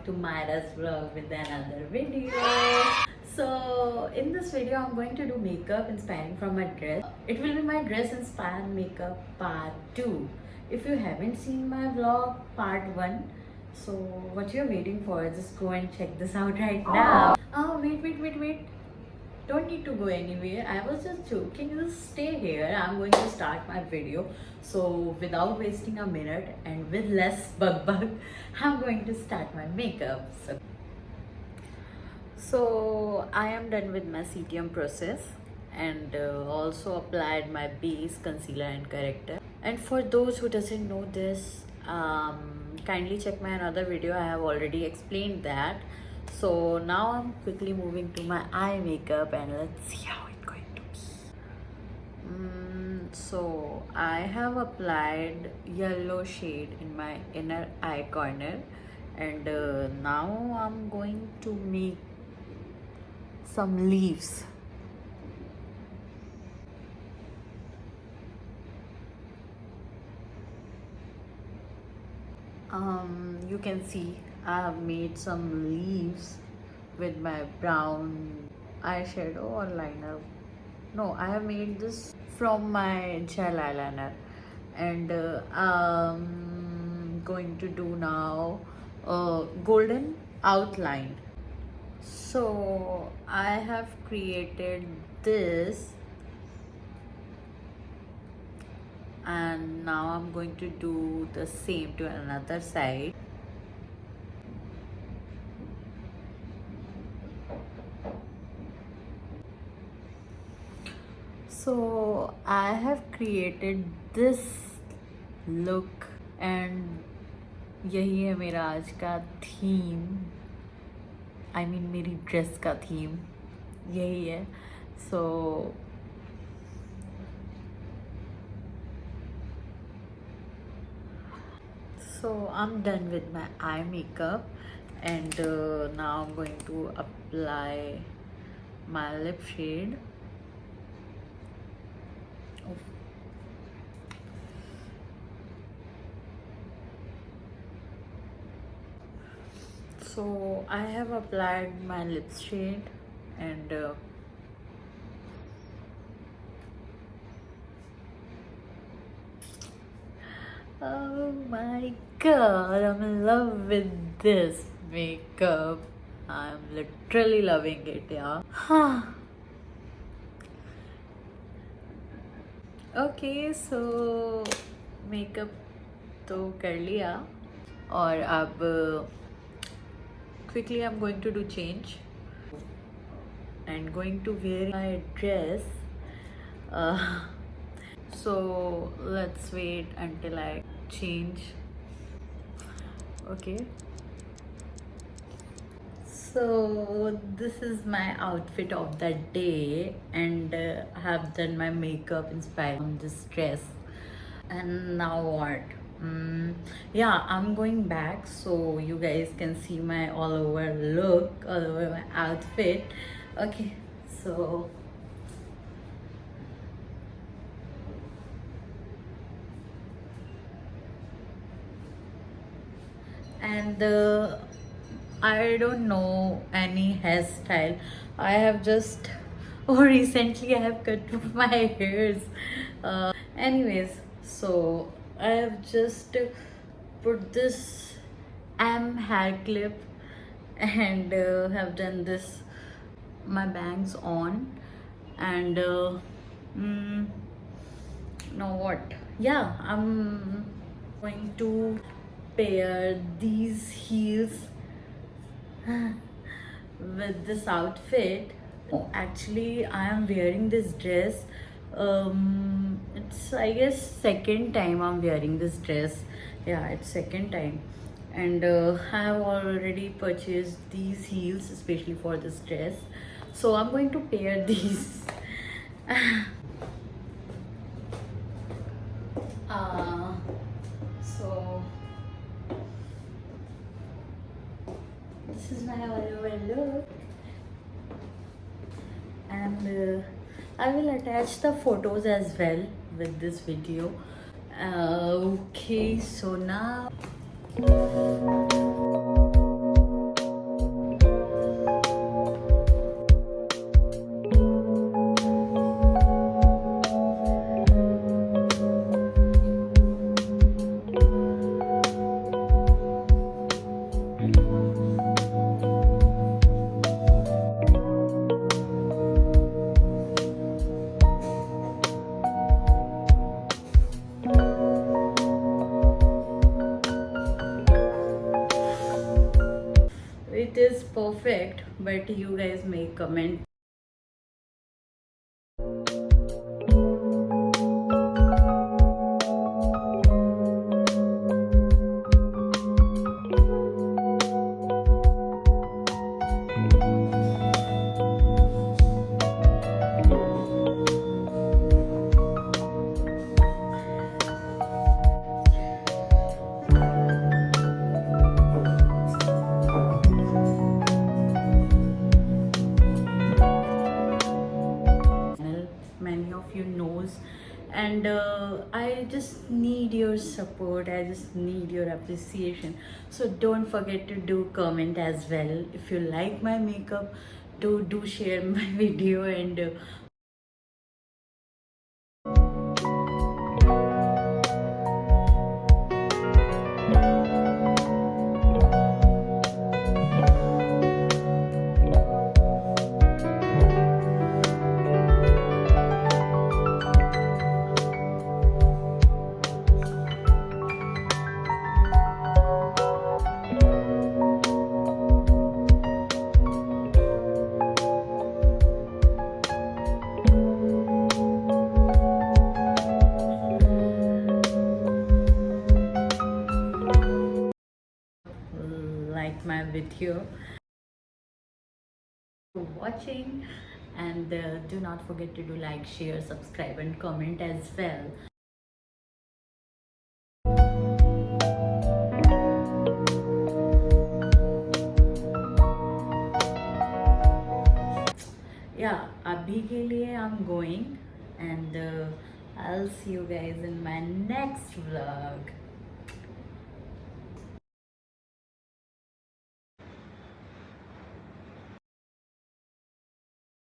to Myra's vlog with another video. So in this video I'm going to do makeup inspiring from my dress. It will be my dress inspired makeup part 2. If you haven't seen my vlog part 1, so what you're waiting for, just go and check this out right now. Oh wait, don't need to go anywhere. I was just joking. Just stay here. I'm going to start my video. So without wasting a minute and with less bug, I'm going to start my makeup. So I am done with my CTM process and also applied my base, concealer and corrector. And for those who doesn't know this, kindly check my another video. I have already explained that. So now I'm quickly moving to my eye makeup and let's see how it's going to be. So I have applied yellow shade in my inner eye corner and now I'm going to make some leaves. You can see I have made some leaves with my brown eyeshadow or liner. No, I have made this from my gel eyeliner and I'm going to do now golden outline. So I have created this and now I'm going to do the same to another side. So I have created this look and यही है मेरा आज का theme. I mean मेरी dress का theme यही है. So I'm done with my eye makeup and now I'm going to apply my lip shade. So I have applied my lip shade and oh my god, I'm in love with this makeup. I'm literally loving it, yeah. Okay, so makeup तो कर लिया और अब quickly I'm going to do change and going to wear my dress. So let's wait until I change. Okay, so this is my outfit of the day and I have done my makeup inspired on this dress. And now what? Yeah, I'm going back so you guys can see my all over look, all over my outfit. Okay, so and I don't know any hairstyle. I have just recently I have cut my hairs. Anyways, so I have just put this hair clip and have done this my bangs on and now what? Yeah, I'm going to pair these heels with this outfit. Oh, actually I am wearing this dress. It's I guess second time I'm wearing this dress. Yeah, it's second time and I have already purchased these heels especially for this dress, so I'm going to pair these. So this is my all-over look and I will attach the photos as well with this video. Okay, so now perfect, but you guys may comment. Many of you knows, and I just need your support, I just need your appreciation. So don't forget to do comment as well. If you like my makeup, do share my video, and like my video for watching, and do not forget to do like, share, subscribe, and comment as well. Yeah, abhi ke liye I'm going, and I'll see you guys in my next vlog.